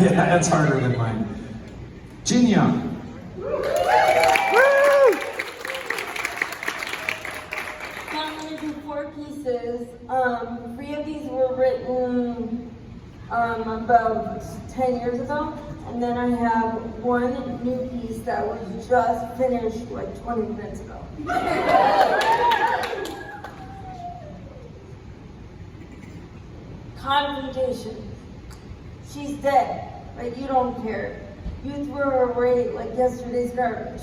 Yeah, that's harder than mine. Jinya. So I'm going to do 4 pieces. 3 of these were written about 10 years ago. And then I have 1 new piece that was just finished like 20 minutes ago. Confrontation. She's dead, but you don't care. You threw her away like yesterday's garbage.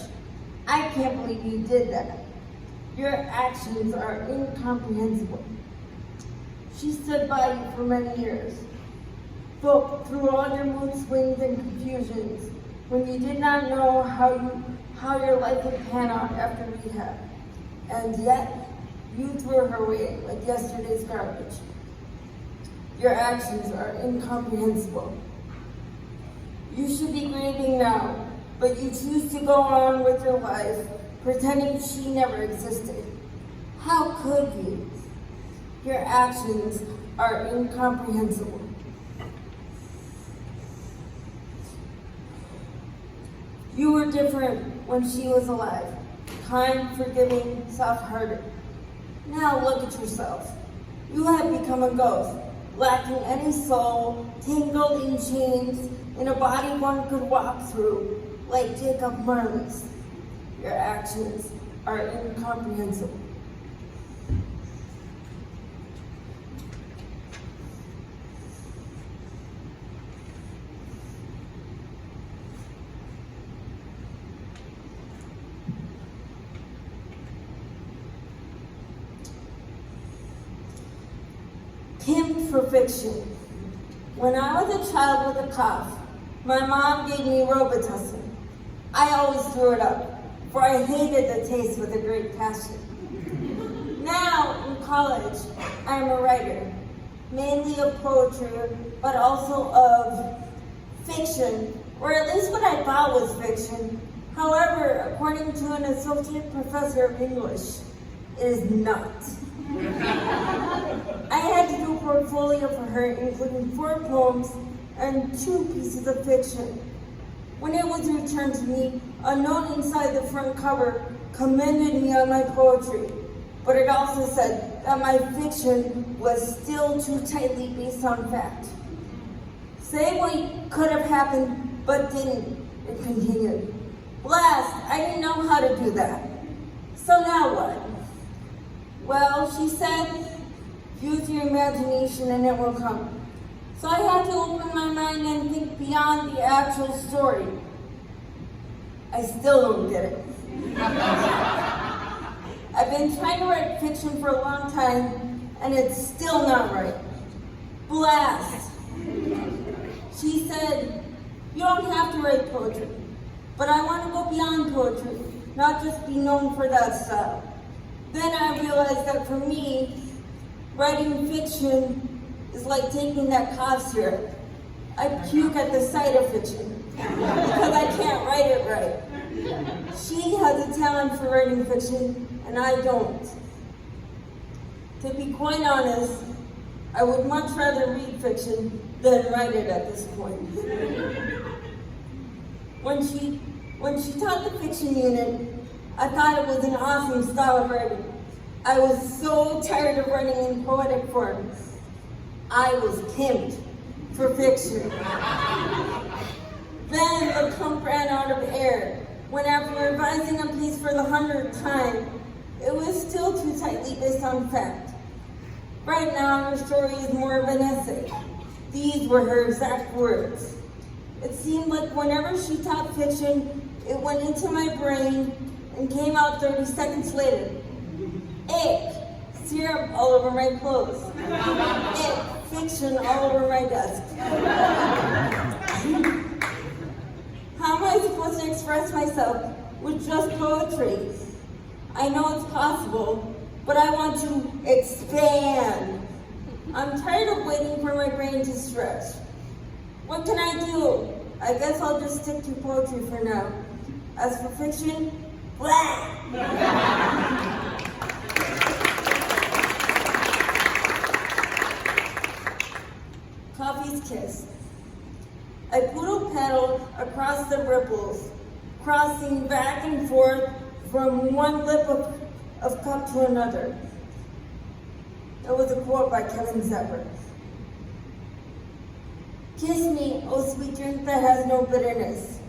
I can't believe you did that. Your actions are incomprehensible. She stood by you for many years, but through all your mood swings and confusions, when you did not know how your life would pan out after rehab. And yet, you threw her away like yesterday's garbage. Your actions are incomprehensible. You should be grieving now, but you choose to go on with your life, pretending she never existed. How could you? Your actions are incomprehensible. You were different when she was alive. Kind, forgiving, soft-hearted. Now look at yourself. You have become a ghost, lacking any soul, tangled in chains, in a body one could walk through, like Jacob Marley's. Your actions are incomprehensible. Pimped for fiction. When I was a child with a cough, my mom gave me Robitussin. I always threw it up, for I hated the taste with a great passion. Now, in college, I am a writer, mainly of poetry, but also of fiction, or at least what I thought was fiction. However, according to an associate professor of English, it is not. I had to do a portfolio for her, including 4 poems and 2 pieces of fiction. When it was returned to me, a note inside the front cover commended me on my poetry, but it also said that my fiction was still too tightly based on fact. Say what could have happened, but didn't, it continued. Blast, I didn't know how to do that. So now what? Well, she said, use your imagination and it will come. So I had to open my mind and think beyond the actual story. I still don't get it. I've been trying to write fiction for a long time, and it's still not right. Blast. She said, you don't have to write poetry, but I want to go beyond poetry, not just be known for that style. Then I realized that for me, writing fiction is like taking that cough syrup. I puke at the sight of fiction because I can't write it right. She has a talent for writing fiction, and I don't. To be quite honest, I would much rather read fiction than write it at this point. When she taught the fiction unit, I thought it was an awesome style of writing. I was so tired of writing in poetic form. I was pimped for fiction. Then the pump ran out of air, when after revising a piece for the 100th time, it was still too tightly based on fact. Right now, her story is more of an essay. These were her exact words. It seemed like whenever she taught fiction, it went into my brain and came out 30 seconds later. Ick, syrup all over my clothes. Ick, fiction all over my desk. How am I supposed to express myself with just poetry? I know it's possible, but I want to expand. I'm tired of waiting for my brain to stretch. What can I do? I guess I'll just stick to poetry for now. As for fiction, blah! Coffee's kiss. I poodle pedal across the ripples, crossing back and forth from one lip of cup to another. That was a quote by Kevin Zepper. Kiss me, oh sweet drink that has no bitterness.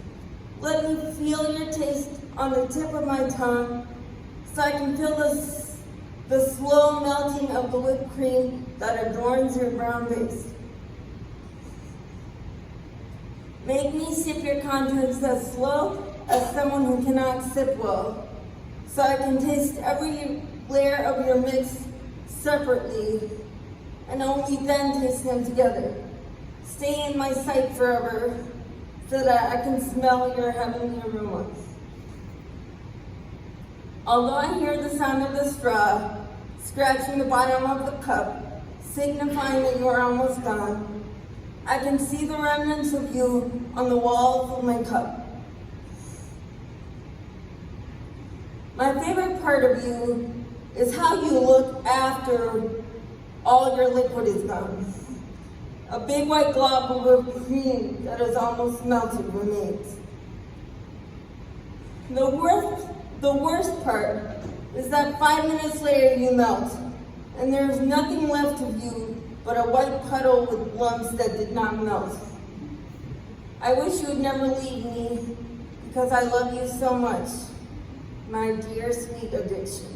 Let me feel your taste on the tip of my tongue, so I can feel the slow melting of the whipped cream that adorns your brown base. Make me sip your contents as slow as someone who cannot sip well, so I can taste every layer of your mix separately, and only then taste them together. Stay in my sight forever, so that I can smell your heavenly aroma. Although I hear the sound of the straw scratching the bottom of the cup, signifying that you are almost gone, I can see the remnants of you on the walls of my cup. My favorite part of you is how you look after all your liquid is gone. A big white glob of whipped cream that is almost melted remains. The worst part is that 5 minutes later you melt, and there is nothing left of you but a white puddle with lumps that did not melt. I wish you would never leave me, because I love you so much, my dear sweet addiction.